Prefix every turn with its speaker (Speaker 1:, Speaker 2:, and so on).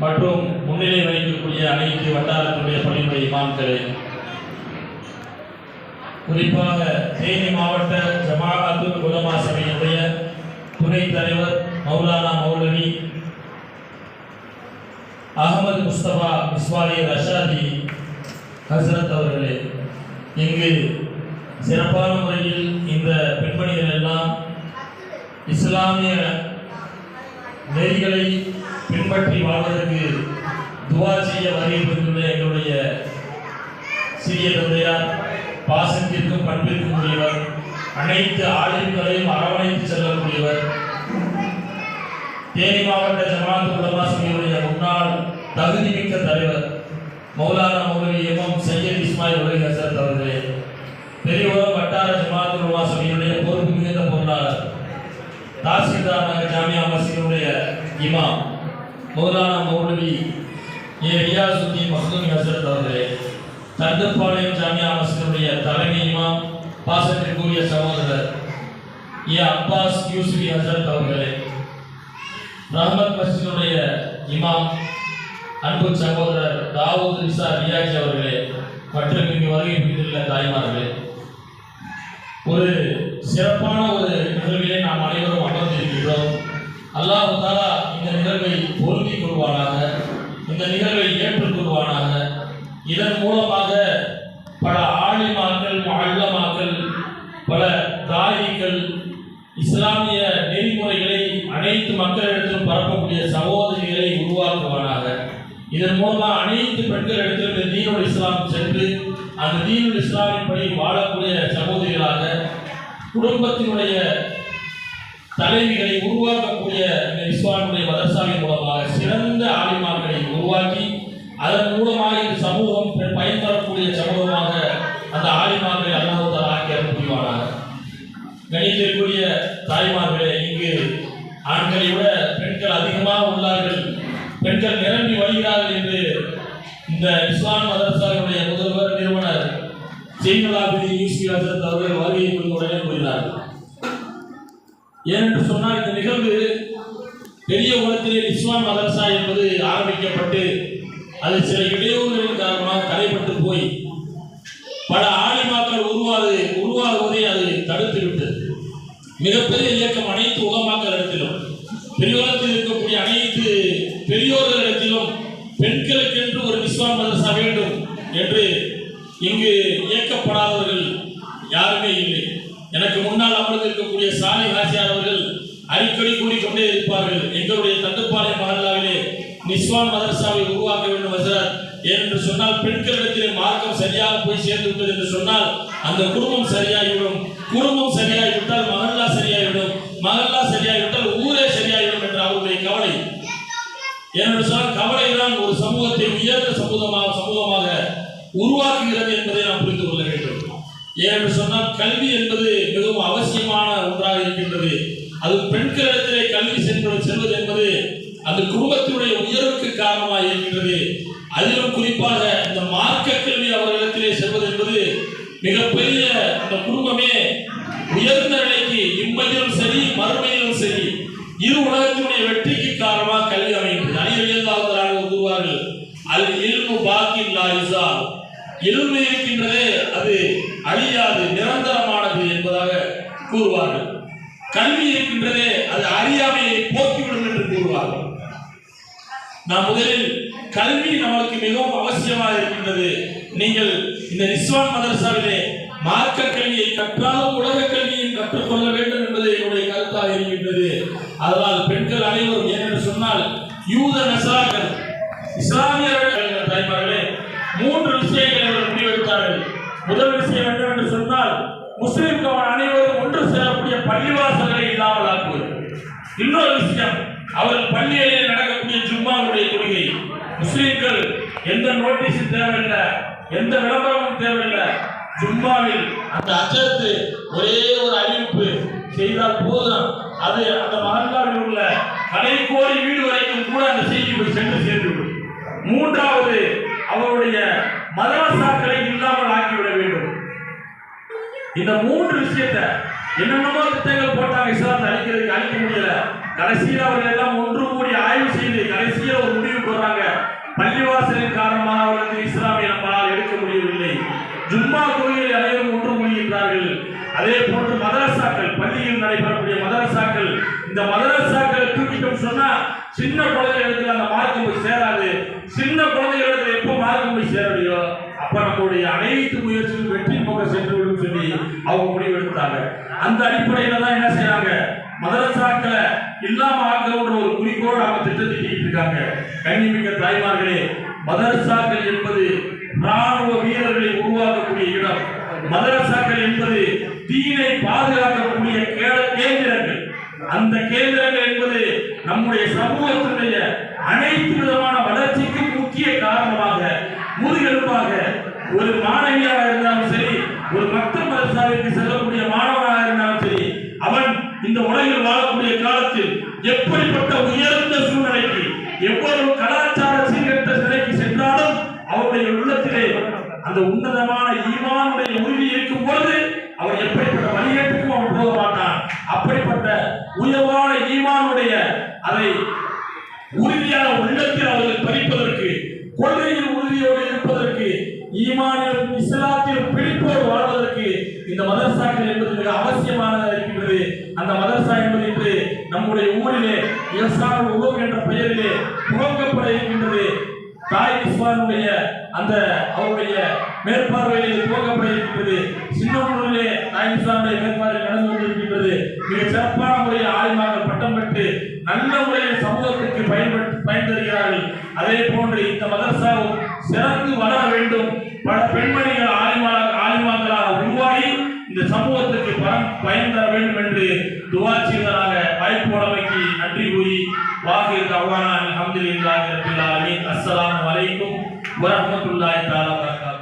Speaker 1: மற்றும் முன்னிலை வகிக்கக்கூடிய அனைத்து வட்டாரத்துடைய பணிமுறை இமாம்களே, குறிப்பாக தேனி மாவட்ட ஜமாஅத்துல் உலமா சபையினுடைய துணைத் தலைவர் மௌலானா மௌலவி அகமது முஸ்தபா இஸ்மாயில் ரஷாதி ஹசரத் அவர்களே, இங்கு சிறப்பான முறையில் இந்த பெண்மணிகள் எல்லாம் இஸ்லாமிய நெறிகளை பின்பற்றி வாழ்வதற்கு துவா செய்ய வருகின்ற எங்களுடைய சிறிய தந்தையார், பாசத்திற்கும் பண்பிற்கும் உரியவர், அனைத்து ஆளுங்களையும் அரவணைத்து செல்லக்கூடியவர், தேனி மாவட்ட ஜமாஅத்துல் உலமா சபையுடைய முன்னாள் தகுதிமிக்க தலைவர் மௌலானா மௌலவி எம்எம் சையத் இஸ்மாயில் உலகி ஹசரத் அவர்களே, பெரியவரம் வட்டார ஜமாஅத்துல் உலமா சபையுடைய பொறுப்பு மிகுந்த பொருளாளர், தாசில்தார் நகர் ஜாமியா மஸ்ஜிதுடைய இமாம் மௌலானா மௌலவி ஏ ரியாசுத்தீன் மக்தூமி ஹசரத் அவர்களே, தந்தப்பாளையம் ஜாமியா மஸ்ஜிதுடைய தலைமை இமாம் பாசத்திற்குரிய சகோதரர் ஏ அப்பாஸ் யூசுஃபி ஹசரத் அவர்களே, ரஹ்மத் மஸ்ஜிதுடைய இமாம் அன்பு சகோதரர் தாவூத் ரிசா ரியாஜி அவர்களே, மற்றும் இங்கு வருகை புரிந்துள்ள தாய்மார்களே, ஒரு சிறப்பான ஒரு நிகழ்விலே நாம் அனைவரும் அமர்ந்திருக்கிறோம். அல்லாஹ் தஆலா இந்த நிகழ்வை பொருந்திக் கொள்வானாக, இந்த நிகழ்வை ஏற்றுக்கொள்வானாக. இதன் மூலமாக பல ஆலிமாக்கள், முஅல்லமாக்கள், பல தாயிகள் இஸ்லாமிய நெறிமுறைகளை அனைத்து மக்களிடத்திலும் பரப்பக்கூடிய சகோதரிகளை உருவாக்குவானாக. இதன் மூலமாக அனைத்து பெண்களிடத்திலும் இந்த தீனுல் இஸ்லாம் சென்று அந்த தீனுல் இஸ்லாமின்படி வாழக்கூடிய சகோதரிகளாக, குடும்பத்தினுடைய தலைவிகளை உருவாக்கக்கூடிய இந்த இஸ்லாமுடைய மதரசாவின் மூலமாக சிறந்த ஆலிமாக்களை உருவாக்கி அதன் மூலமாக இந்த சமூகம் பயன்பெறக்கூடிய சமூகமாக அந்த ஆலிமாக்களை அல்லாஹ் தஆலா ஆக்கி அருள் புரிவானாக. கணித்திற்குரிய தாய்மார்களே, இங்கு ஆண்களை விட பெண்கள் அதிகமாக உள்ளார்கள், பெண்கள் நிரம்பி வருகிறார்கள் என்று இந்த இஸ்லாம் மதரசாவுடைய முதல்வர் நிறுவனர் ஜெயினுலாபிதி யூசுஃபி ஹசரத் அவர்கள் வருகை உடனே கூறினார்கள். ஏனென்று சொன்னால் இந்த நிகழ்வு பெரிய உலகத்திலே இஸ்லாம் மதரசா என்பது ஆரம்பிக்கப்பட்டு அது சில இடையூறுகளின் காரணமாக தடைப்பட்டு போய் பல ஆலிமாக்கள் உருவாகுவதை அது தடுத்து விட்டது. மிகப்பெரிய இயக்கம் அனைத்து உலமாக்கள் இடத்திலும், பெரியோரத்தில் இருக்கக்கூடிய அனைத்து பெரியோர்களிடத்திலும் பெண்களுக்கென்று ஒரு இஸ்லாம் மதரசா வேண்டும் என்று இங்கு இயக்கப்படாதவர்கள் யாருமே இல்லை. எனக்கு முன்னால் அமர்ந்திருக்கக்கூடிய சாலிஹ் ஹாஜியார் அவர்கள் அடிக்கடி கூறிக்கொண்டே இருப்பார்கள், எங்களுடைய தண்டுப்பாளையம் மஹல்லாவிலே நிஸ்வான் மதரசாவை உருவாக்க வேண்டும் ஹசரத். ஏனென்று சொன்னால் பெண்களிடத்திலே மார்க்கம் சரியாக போய் சேர்ந்து விட்டது என்று சொன்னால் அந்த குடும்பம் சரியாகிவிடும், குடும்பம் சரியாகிவிட்டால் மஹல்லா சரியாகிவிடும், மஹல்லா சரியாகிவிட்டால் ஊரே சரியாகிவிடும் என்ற அவருடைய கவலை. ஏனென்று சொன்னால் கவலை தான் ஒரு சமூகத்தை உயர்ந்த சமூகமாக உருவாக்குகிறது என்பதை நாம் புரிந்து கொள்ள வேண்டும். ஏனென்று சொன்னால் கல்வி என்பது மிகவும் அவசியமான ஒன்றாக இருக்கின்றது. அது பெண்களிடத்திலே கல்வி செல்வது என்பது அந்த குடும்பத்தினுடைய உயர்வுக்கு காரணமாக இருக்கின்றது. அதிலும் குறிப்பாக இந்த மார்க்க கல்வி அவர்களிடத்திலே செல்வது என்பது மிகப்பெரிய அந்த குடும்பமே உயர்ந்த நிலைக்கு இம்மையிலும் சரி மறுமையிலும் சரி இரு உலகத்தினுடைய வெற்றிக்கு காரணமாக கல்வி அமைகின்றது. அழியவியலாளர்களாக கூறுவார்கள், அல் இல்மு பாக்கி லா யுஸால், இல்மு இருக்கின்றதே அது அழியாது, நிரந்தரமானது என்பதாக கூறுவார்கள். கல்வி இருக்கின்றதே அது அறியாமையை போக்கிவிடும் என்று கூறுவார்கள். நாம் முதலில் கல்வி நமக்கு மிகவும் அவசியமாக இருக்கின்றது. நீங்கள் இந்த நிஸ்வான் மதரசாவிலே மார்க்க கல்வியை கற்றாலும் உலக கல்வியையும் கற்றுக்கொள்ள வேண்டும் என்பது என்னுடைய கருத்தாக இருக்கின்றது. அதனால் பெண்கள் அனைவரும், ஏனென்று சொன்னால் யூத நசார்கள் இஸ்லாமியர்கள் தாய்மார்களே 3 விஷயங்களை அவர்கள் முடிவெடுத்தார்கள். முதல் விஷயம் என்னவென்று சொன்னால் முஸ்லிம்கள் அனைவரும் ஒன்று சேரக்கூடிய பள்ளிவாசல்களை இல்லாமல் ஆக்குவது. இன்னொரு விஷயம், அவர்கள் பள்ளியிலே நடக்கக்கூடிய ஜும்மாவுடைய கொள்கை. முஸ்லிம்கள் எந்த நோட்டீஸும் தேவையில்லை, எந்த விளம்பரமும் தேவையில்லை, ஜும்மாவில் அந்த அச்சத்து ஒரே ஒரு அறிவிப்பு செய்தால் போதும், அது அந்த மஹல்லாவில் உள்ள கடைக்கோடி வீடு வரைக்கும் கூட அந்த செய்தி போய் சென்று சேர்ந்துவிடும். மூன்றாவது, அவருடைய மதரசாக்களை இல்லாமல் ஆக்கிவிட வேண்டும். இந்த 3 விஷயத்தை என்னென்னமோ திட்டங்கள் போட்டாங்க இஸ்லாத்தை அழிக்க முடியல. கடைசியில் அவர்கள் எல்லாம் ஒன்று கூடி ஆய்வு செய்து கடைசியில் ஒரு முடிவுக்கு வர்றாங்க. சின்ன குழந்தைகளுக்கு அந்த மார்க்கம் போய் சேராது. சின்ன குழந்தைகளுக்கு எப்போ மார்க்கம் போய் சேரலையோ அப்ப நம்மளுடைய அனைத்து முயற்சியும் வெற்றி பக்கம் சென்று விடும் சொல்லி அவங்க முடிவெடுத்தாங்க. அந்த அடிப்படையில தான் என்ன செய்யறாங்க, மதரசாக்களை இல்லாம ஆக்கணுன்ற ஒரு குறிக்கோள் அவங்க திட்டத்திட்டு இருக்காங்க. கண்ணிமிக்க தாய்மார்களே, மதரசாக்கள் என்பது ராணுவ வீரர்களை உருவாக்கக்கூடிய இடம். மதரசாக்கள் என்பது தீனை பாதுகாக்கக்கூடிய கேந்திரங்கள். அந்த கேந்திரங்கள் என்பது நம்முடைய சமூகத்தினுடைய அனைத்து விதமான வளர்ச்சிக்கும் முக்கிய காரணமாக முதுகெலும்பாக ஒரு மாணவியாக இருந்தாலும் சரி, ஒரு மக்கள் மதரசாவிற்கு செல்லக்கூடிய மாணவனாக இருந்தாலும் சரி, அவன் இந்த உலகில் வாழக்கூடிய காலத்தில் எப்படிப்பட்ட உயர்ந்த சூழ்நிலைக்கு எவ்வளவு கலாச்சார சீர்கட்ட நிலைக்கு சென்றாலும் அவருடைய உள்ளத்திலே அந்த உன்னதமான ஈமானுடைய உறுதி இருக்கும் பொழுது அவர் எப்படிப்பட்ட வழியேற்றுக்கும் அவன் போக மாட்டான். அப்படிப்பட்ட உயர்வான ஈமானுடைய அதை உறுதியான உள்ளத்தில் அவர்கள் பதிப்பதற்கு, கொள்கையில் உறுதியோடு இருப்பதற்கு, ஈமானிலும் இஸ்லாத்திலும் பிடிப்போடு வாழ்வதற்கு இந்த மதரசாக்கள் என்பது மிக அவசியமானதாக இருக்கின்றது. அந்த மதரசா என்பது இன்று நம்முடைய ஊரிலே இஹ்சானுல் உலூம் என்ற பெயரிலே துவங்கப்பட இருக்கின்றது. தாய் இஸ்வானுடைய அந்த அவருடைய மேற்பார்வையிலே துவங்கப்பட இருக்கின்றது. சின்னூரிலே தாய் இஸ்வானுடைய மேற்பார்வை நடந்து கொண்டிருக்கின்றது. மிக சிறப்பான முறையில் ஆலிமார்கள் பட்டம் பெற்று நல்ல முறையில் சமூகத்திற்கு பயன் தருகிறார்கள். அதே போன்று இந்த மதரசாவும் சிறந்து வளர வேண்டும். பல பெண்மணிகள் ஆலிமாக்களாக உருவாகி இந்த சமூகத்திற்கு பயன் தர வேண்டும் என்று துஆ செய்வதாக வாய்ப்பு வழங்கி நன்றி கூறி வாஹிர் தஅவானா அல்ஹம்துலில்லாஹி ரப்பில் ஆலமீன். அஸ்ஸலாமு அலைக்கும் வரஹ்மத்துல்லாஹி தஆலா வபரகாத்துஹு.